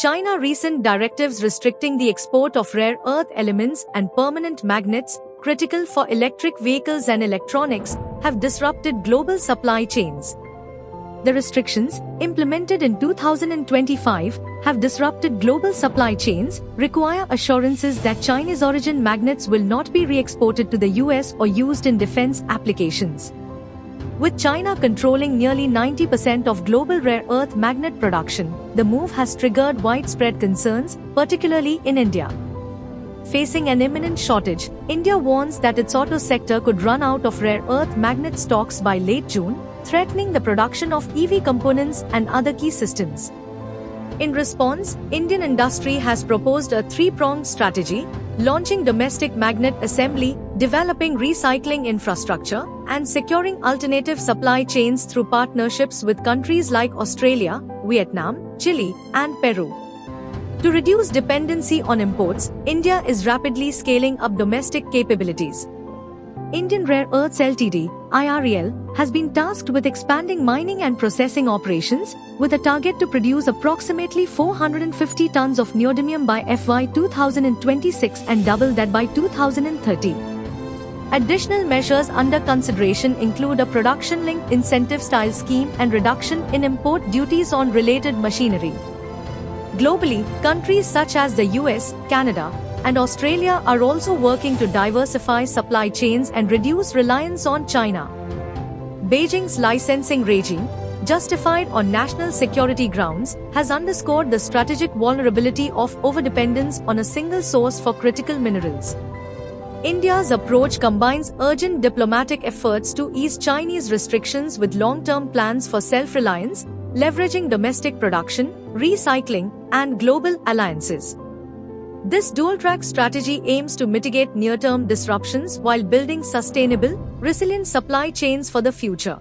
China's recent directives restricting the export of rare earth elements and permanent magnets, critical for electric vehicles and electronics, have disrupted global supply chains. The restrictions, implemented in 2025, have disrupted global supply chains, require assurances that Chinese-origin magnets will not be re-exported to the US or used in defense applications. With China controlling nearly 90% of global rare earth magnet production, the move has triggered widespread concerns, particularly in India. Facing an imminent shortage, India warns that its auto sector could run out of rare earth magnet stocks by late June, threatening the production of EV components and other key systems. In response, Indian industry has proposed a three-pronged strategy: launching domestic magnet assembly, developing recycling infrastructure, and securing alternative supply chains through partnerships with countries like Australia, Vietnam, Chile, and Peru. To reduce dependency on imports, India is rapidly scaling up domestic capabilities. Indian Rare Earths Ltd, IREL, has been tasked with expanding mining and processing operations, with a target to produce approximately 450 tons of neodymium by FY 2026 and double that by 2030. Additional measures under consideration include a production-linked incentive-style scheme and reduction in import duties on related machinery. Globally, countries such as the US, Canada, and Australia are also working to diversify supply chains and reduce reliance on China. Beijing's licensing regime, justified on national security grounds, has underscored the strategic vulnerability of overdependence on a single source for critical minerals. India's approach combines urgent diplomatic efforts to ease Chinese restrictions with long-term plans for self-reliance, leveraging domestic production, recycling, and global alliances. This dual-track strategy aims to mitigate near-term disruptions while building sustainable, resilient supply chains for the future.